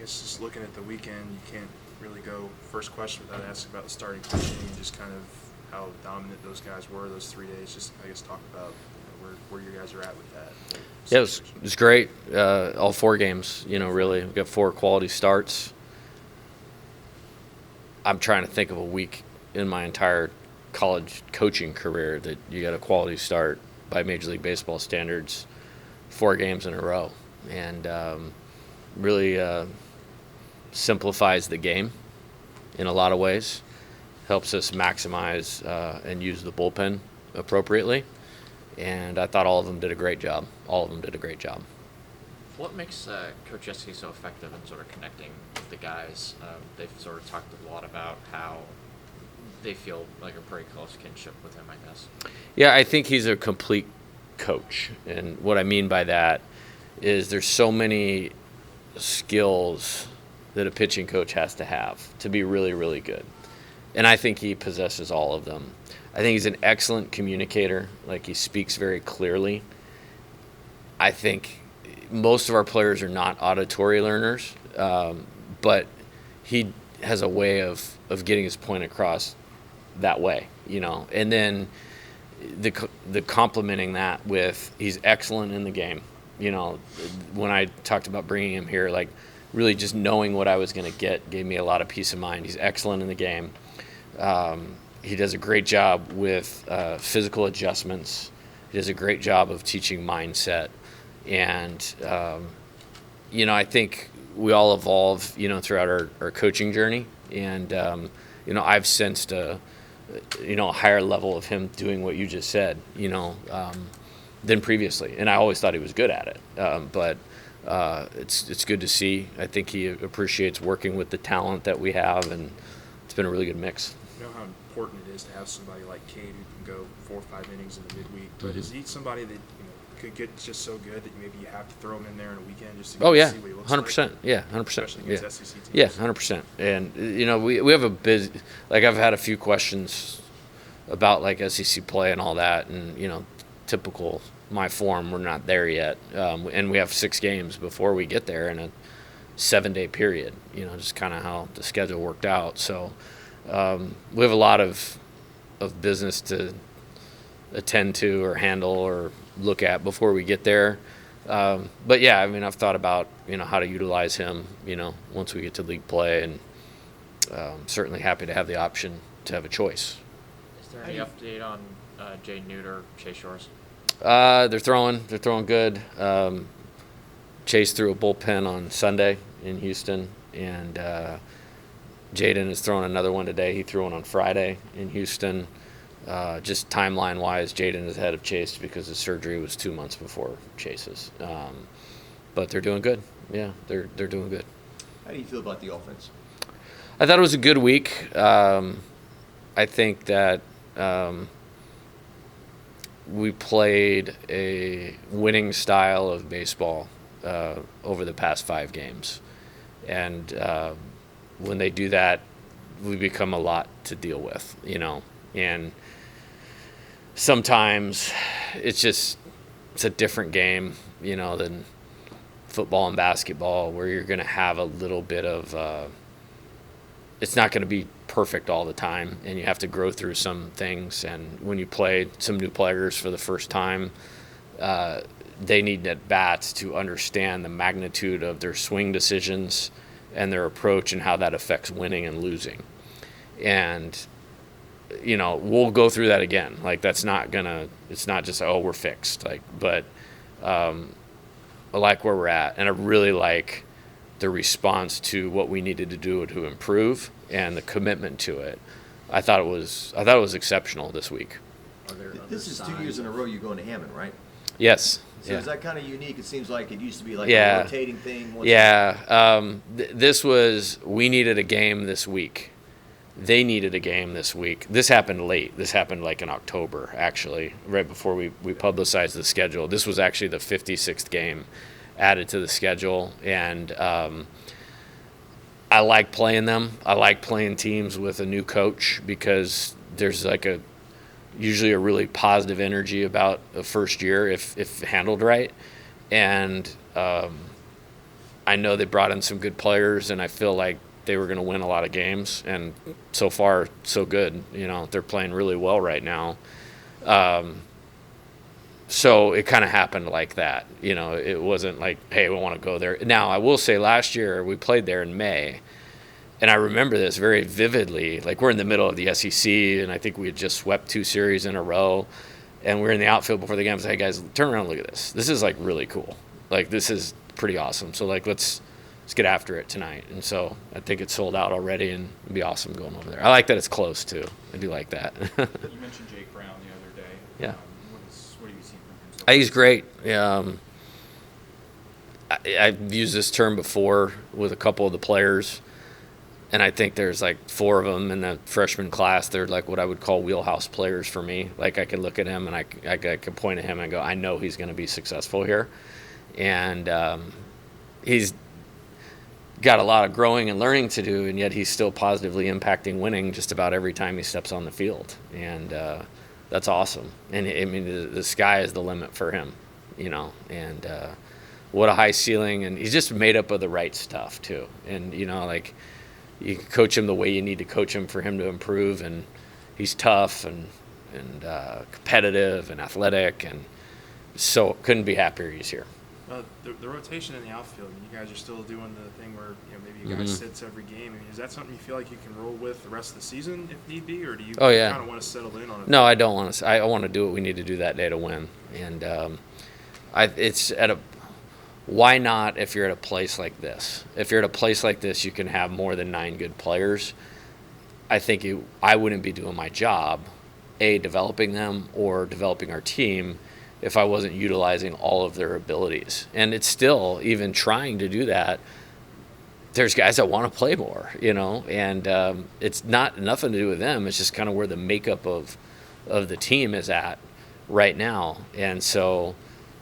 guess just looking at the weekend, you can't really go first question without asking about the starting pitching and just kind of how dominant those guys were those 3 days. Just, I guess, talk about where you guys are at with that. Yeah, it was great. All 4 games, really. We've got 4 quality starts. I'm trying to think of a week in my entire college coaching career that you got a quality start by Major League Baseball standards 4 games in a row. And really simplifies the game in a lot of ways, helps us maximize and use the bullpen appropriately. And I thought all of them did a great job. What makes Coach Jesse so effective in sort of connecting with the guys? They've sort of talked a lot about how they feel like a pretty close kinship with him, I guess. Yeah, I think he's a complete coach. And what I mean by that is there's so many skills that a pitching coach has to have to be really, really good. And I think he possesses all of them. I think he's an excellent communicator. Like, he speaks very clearly. I think most of our players are not auditory learners, but he has a way of getting his point across that way, And then the complementing that with he's excellent in the game. When I talked about bringing him here, like, really just knowing what I was going to get gave me a lot of peace of mind. He's excellent in the game. He does a great job with physical adjustments. He does a great job of teaching mindset. And, I think we all evolve, throughout our coaching journey. And, I've sensed a higher level of him doing what you just said, than previously. And I always thought he was good at it. But it's good to see. I think he appreciates working with the talent that we have, and it's been a really good mix. You know how important it is to have somebody like Cade who can go 4 or 5 innings in the midweek, but is he somebody that could get just so good that maybe you have to throw him in there on a weekend just to see what he looks 100%. like? Yeah, 100%. Especially against SEC teams. Yeah, 100%. And we have a busy, like, I've had a few questions about like SEC play and all that, and typical my form, we're not there yet, and we have 6 games before we get there in a 7-day period. Just kind of how the schedule worked out. So we have a lot of business to attend to or handle or look at before we get there. But yeah, I've thought about how to utilize him once we get to league play, and certainly happy to have the option to have a choice. Is there any update on Jay Neuter, Chase Shores? They're throwing good. Chase threw a bullpen on Sunday in Houston, and Jaden is throwing another one today. He threw one on Friday in Houston. Just timeline-wise, Jaden is ahead of Chase because his surgery was 2 months before Chase's. But they're doing good. Yeah, they're doing good. How do you feel about the offense? I thought it was a good week. I think that we played a winning style of baseball over the past 5 games. And when they do that, we become a lot to deal with, And sometimes it's a different game, than football and basketball, where you're going to have a little bit of it's not going to be perfect all the time, and you have to grow through some things. And when you play some new players for the first time, they need at-bats to understand the magnitude of their swing decisions and their approach and how that affects winning and losing. And we'll go through that again. Like, it's not just, we're fixed. But I like where we're at, and I really like the response to what we needed to do to improve and the commitment to it. I thought it was exceptional this week. This is 2 years in a row you're going to Hammond, right? Yes. So is that kind of unique? It seems like it used to be like a rotating thing. This was, we needed a game this week. They needed a game this week. This happened late. This happened like in October, actually, right before we publicized the schedule. This was actually the 56th game added to the schedule, and I like playing them. I like playing teams with a new coach because there's usually a really positive energy about a first year if handled right. And I know they brought in some good players, and I feel like they were going to win a lot of games. And so far, so good. They're playing really well right now. So it kind of happened like that. It wasn't like, hey, we want to go there. Now, I will say last year we played there in May, and I remember this very vividly. Like, we're in the middle of the SEC, and I think we had just swept 2 series in a row, and we're in the outfield before the game. I was like, hey, guys, turn around and look at this. This is, like, really cool. Like, this is pretty awesome. So, like, let's get after it tonight. And so I think it's sold out already, and it'd be awesome going over there. I like that it's close, too. I do like that. You mentioned Jake Brown the other day. Yeah. What have you seen from him? I think he's great. I've used this term before with a couple of the players, and I think there's like 4 of them in the freshman class. They're like what I would call wheelhouse players for me. Like, I can look at him and I can point at him and go, I know he's going to be successful here. And he's got a lot of growing and learning to do, and yet he's still positively impacting winning just about every time he steps on the field. And that's awesome. And I mean, the sky is the limit for him, and what a high ceiling. And he's just made up of the right stuff too. And, like, you can coach him the way you need to coach him for him to improve. And he's tough and competitive and athletic. And so couldn't be happier he's here. The rotation in the outfield, you guys are still doing the thing where maybe you guys sits every game. I mean, is that something you feel like you can roll with the rest of the season if need be, or do you kind of want to settle in on it? No, I don't want to. I want to do what we need to do that day to win. And it's at a. Why not if you're at a place like this? If you're at a place like this, you can have more than 9 good players. I think I wouldn't be doing my job, developing them or developing our team, if I wasn't utilizing all of their abilities. And it's still, even trying to do that, there's guys that want to play more, and it's not nothing to do with them. It's just kind of where the makeup of the team is at right now. And so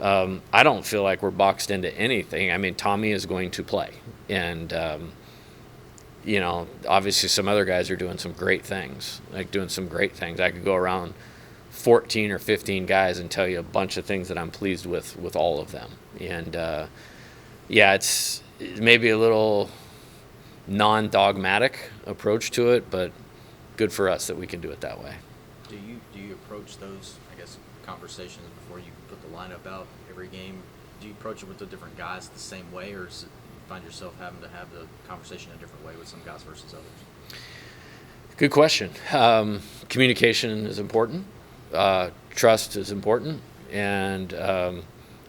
I don't feel like we're boxed into anything. I mean, Tommy is going to play. And, obviously some other guys are doing some great things. I could go around 14 or 15 guys and tell you a bunch of things that I'm pleased with all of them. And it's maybe a little non-dogmatic approach to it, but good for us that we can do it that way. Do you approach those, conversations before you put the lineup out every game? Do you approach it with the different guys the same way, or is it, you find yourself having to have the conversation a different way with some guys versus others? Good question. Communication is important. Trust is important, and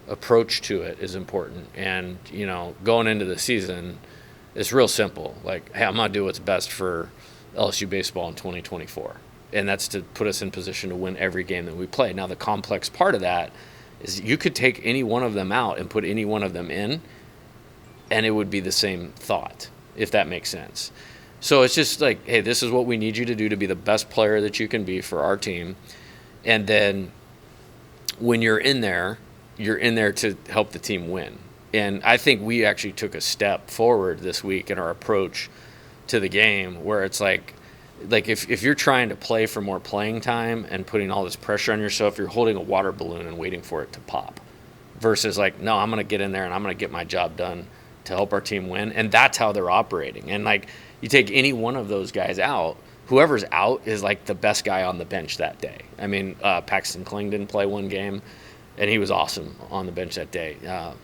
approach to it is important. And, going into the season, it's real simple. Like, hey, I'm going to do what's best for LSU baseball in 2024. And that's to put us in position to win every game that we play. Now, the complex part of that is you could take any one of them out and put any one of them in, and it would be the same thought, if that makes sense. So it's just like, hey, this is what we need you to do to be the best player that you can be for our team. And then when you're in there to help the team win. And I think we actually took a step forward this week in our approach to the game, where it's like if you're trying to play for more playing time and putting all this pressure on yourself, you're holding a water balloon and waiting for it to pop. Versus like, no, I'm going to get in there and I'm going to get my job done to help our team win. And that's how they're operating. And like, you take any one of those guys out, whoever's out is like the best guy on the bench that day. I mean, Paxton Kling didn't play one game, and he was awesome on the bench that day.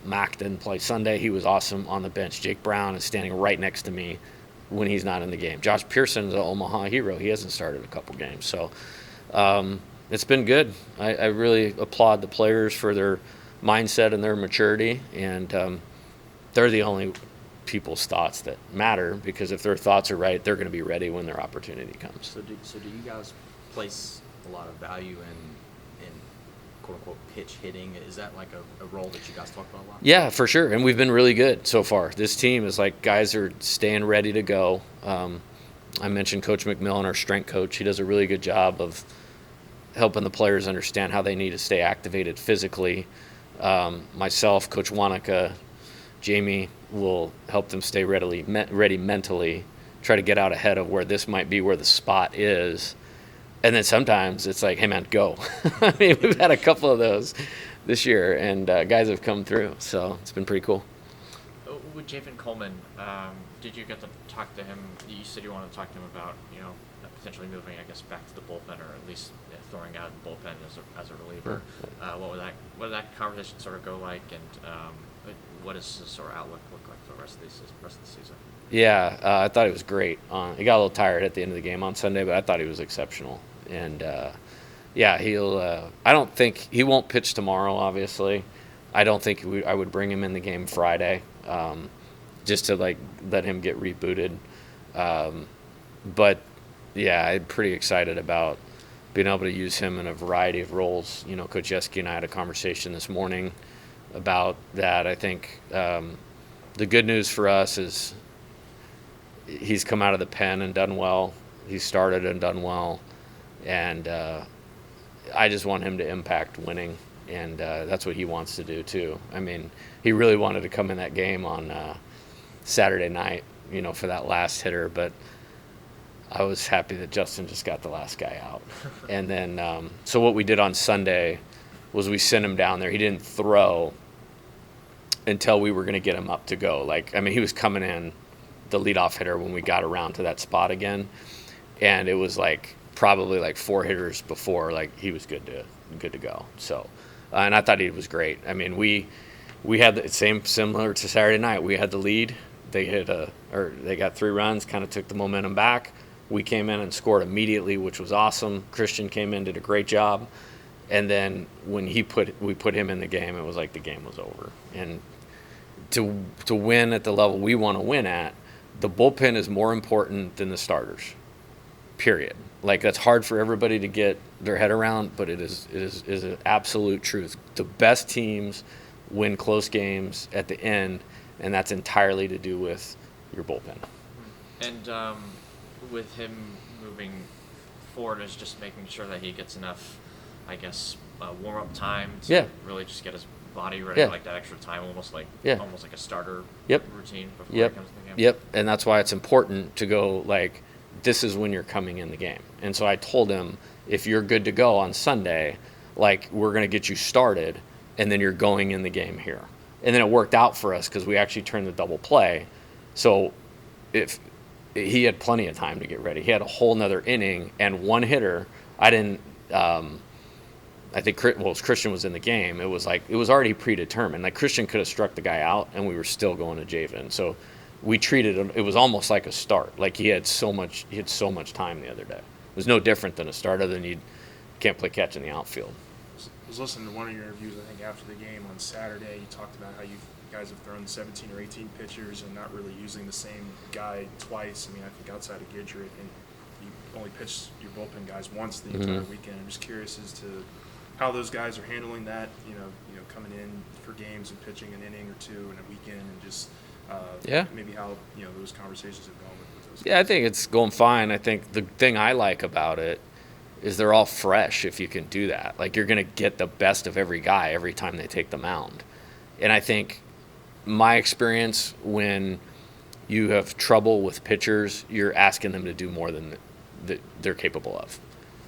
Mac didn't play Sunday. He was awesome on the bench. Jake Brown is standing right next to me when he's not in the game. Josh Pearson's an Omaha hero. He hasn't started a couple games. So it's been good. I really applaud the players for their mindset and their maturity, and they're the only people's thoughts that matter, because if their thoughts are right, they're going to be ready when their opportunity comes. So do you guys place a lot of value in quote-unquote pitch hitting? Is that like a role that you guys talk about a lot? Yeah, for sure. And we've been really good so far. This team is like, guys are staying ready to go. I mentioned Coach McMillan, our strength coach. He does a really good job of helping the players understand how they need to stay activated physically. Myself, Coach Wanaka, Jamie will help them stay ready mentally, try to get out ahead of where this might be where the spot is. And then sometimes it's like, hey, man, go. I mean, we've had a couple of those this year, and guys have come through. So it's been pretty cool. with Javen Coleman, did you get to talk to him? You said you wanted to talk to him about, potentially moving, I guess, back to the bullpen, or at least throwing out the bullpen as a reliever. What did that conversation sort of go like, and what does his sort of outlook look like for the rest of the season? Yeah, I thought he was great. He got a little tired at the end of the game on Sunday, but I thought he was exceptional. And yeah, I don't think he won't pitch tomorrow. Obviously, I don't think I would bring him in the game Friday, just to let him get rebooted. But yeah, I'm pretty excited about being able to use him in a variety of roles. Coach Yeski and I had a conversation this morning about that. I think the good news for us is he's come out of the pen and done well. He started and done well. And I just want him to impact winning, and that's what he wants to do too. I mean, he really wanted to come in that game on Saturday night, for that last hitter, but I was happy that Justin just got the last guy out. And then, so what we did on Sunday was we sent him down there. He didn't throw until we were going to get him up to go. He was coming in the leadoff hitter when we got around to that spot again, and it was probably 4 hitters before he was good to go. So, and I thought he was great. I mean, we had the similar to Saturday night. We had the lead. They they got 3 runs, kind of took the momentum back. We came in and scored immediately, which was awesome. Christian came in, did a great job. And then when we put him in the game, it was like the game was over. And to win at the level we want to win at, the bullpen is more important than the starters. Period. That's hard for everybody to get their head around, but it is an absolute truth. The best teams win close games at the end, and that's entirely to do with your bullpen. And with him moving forward, is just making sure that he gets enough, I guess, warm-up time to really just get his body ready, that extra time, almost like a starter routine before he comes to the game. Yep, and that's why it's important to go this is when you're coming in the game. And so I told him, if you're good to go on Sunday, we're going to get you started, and then you're going in the game here. And then it worked out for us because we actually turned the double play. So if he had plenty of time to get ready. He had a whole nother inning and 1 hitter. I didn't I think Christian was in the game. It was already predetermined. Christian could have struck the guy out, and we were still going to Javen. So we treated it was almost like a start. He had so much time the other day. It was no different than a start, other than you can't play catch in the outfield. I was listening to one of your interviews, I think, after the game on Saturday. You talked about how you guys have thrown 17 or 18 pitchers and not really using the same guy twice. I mean, I think outside of Gidget, and you only pitched your bullpen guys once the entire weekend. I'm just curious as to how those guys are handling that, coming in for games and pitching an inning or 2 in a weekend, and just maybe how those conversations have gone with those guys. Yeah, I think it's going fine. I think the thing I like about it is they're all fresh if you can do that. You're going to get the best of every guy every time they take the mound. And I think my experience, when you have trouble with pitchers, you're asking them to do more than they're capable of.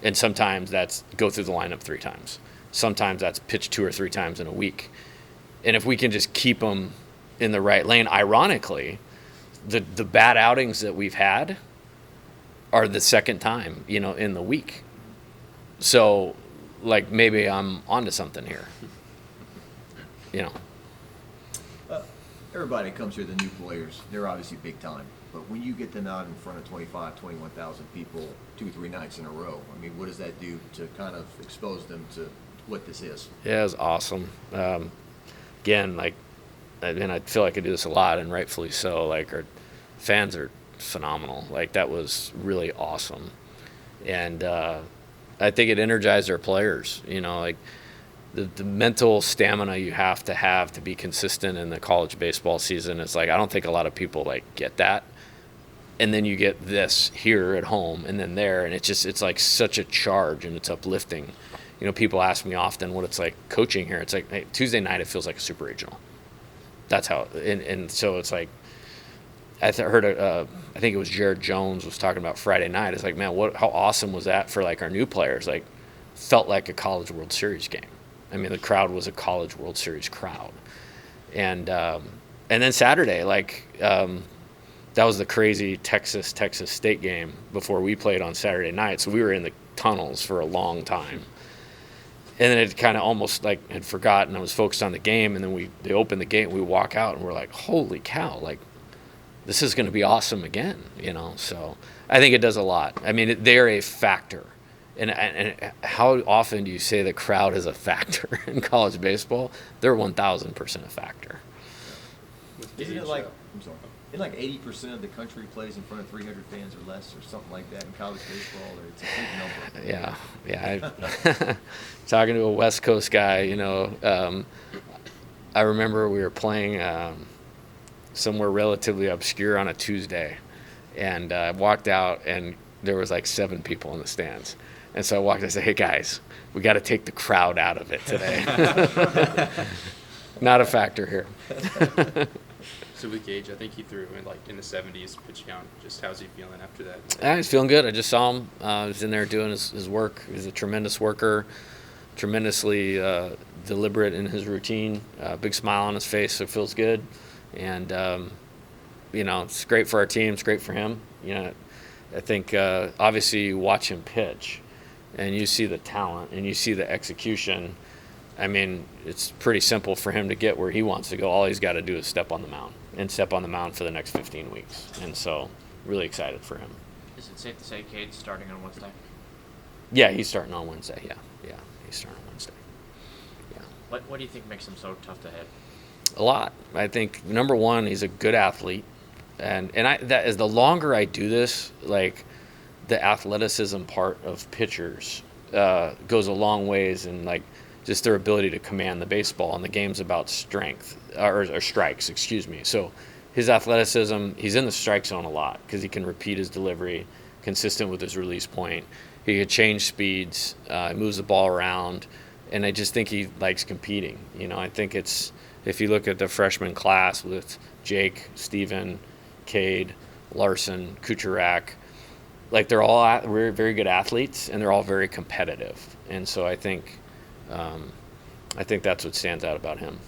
And sometimes that's go through the lineup 3 times. Sometimes that's pitch 2 or 3 times in a week. And if we can just keep them in the right lane, ironically, the bad outings that we've had are the second time, in the week. So, maybe I'm onto something here. Everybody comes here, the new players, they're obviously big time. But when you get them out in front of 25, 21,000 people 2-3 nights in a row, I mean, what does that do to kind of expose them to what this is? Yeah, it was awesome. Again, and I feel like I do this a lot, and rightfully so. Our fans are phenomenal. That was really awesome. And I think it energized our players, the mental stamina you have to be consistent in the college baseball season. It's I don't think a lot of people get that. And then you get this here at home and then there, and it's such a charge, and it's uplifting. People ask me often what it's like coaching here. It's hey, Tuesday night, it feels like a super regional. That's how, and so it's I heard, I think it was Jared Jones was talking about Friday night. It's man, how awesome was that for our new players? Felt like a College World Series game. I mean, the crowd was a College World Series crowd. And and then Saturday, that was the crazy Texas State game before we played on Saturday night. So we were in the tunnels for a long time. And then it kind of almost had forgotten. I was focused on the game, and then they opened the gate, we walk out, and we're like, holy cow, this is going to be awesome again, So I think it does a lot. I mean, they're a factor. And how often do you say the crowd is a factor in college baseball? They're 1,000% a factor. Isn't it I'm sorry. Isn't 80% of the country plays in front of 300 fans or less, or something like that in college baseball? Or it's a big number. Yeah. Talking to a West Coast guy, I remember we were playing somewhere relatively obscure on a Tuesday, and I walked out, and there was 7 people in the stands. And so I walked. I said, "Hey guys, we got to take the crowd out of it today. Not a factor here." So with Gage, I think he threw in the 70s pitch count. Just how's he feeling after that? He's feeling good. I just saw him. He's in there doing his work. He's a tremendous worker, tremendously deliberate in his routine. Big smile on his face, so it feels good. And it's great for our team. It's great for him. I think obviously you watch him pitch, and you see the talent and you see the execution. I mean, it's pretty simple for him to get where he wants to go. All he's got to do is step on the mound for the next 15 weeks. And so, really excited for him. Is it safe to say Cade's starting on Wednesday? Yeah, he's starting on Wednesday. Yeah, he's starting on Wednesday. Yeah. What do you think makes him so tough to hit? A lot. I think number one, he's a good athlete, and that is the longer I do this, the athleticism part of pitchers goes a long ways in just their ability to command the baseball, and the game's about strength or strikes, excuse me. So his athleticism, he's in the strike zone a lot because he can repeat his delivery, consistent with his release point. He can change speeds, moves the ball around, and I just think he likes competing. I think it's, if you look at the freshman class with Jake, Steven, Cade, Larson, Kucherak, they're all very good athletes, and they're all very competitive. And so I think that's what stands out about him.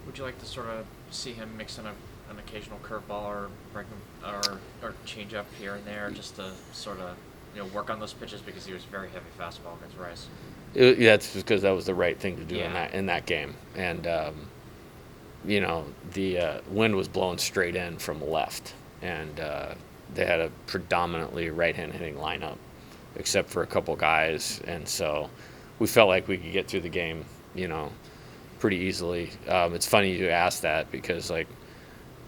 Would you like to sort of see him mix in an occasional curveball or or change up here and there, just to sort of work on those pitches, because he was very heavy fastball against Rice? Yeah, it's because that was the right thing to do Yeah. in that game, and the wind was blowing straight in from the left, and they had a predominantly right-hand hitting lineup, except for a couple guys, and so we felt like we could get through the game, pretty easily. It's funny you ask that, because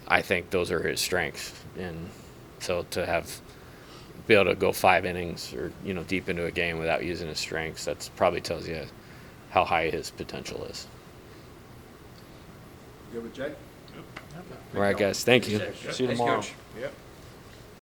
I think those are his strengths, and so to be able to go 5 innings or deep into a game without using his strengths, that's probably tells you how high his potential is. Good with Jay? All right, guys. Thank you. Thanks, See you tomorrow. Yep.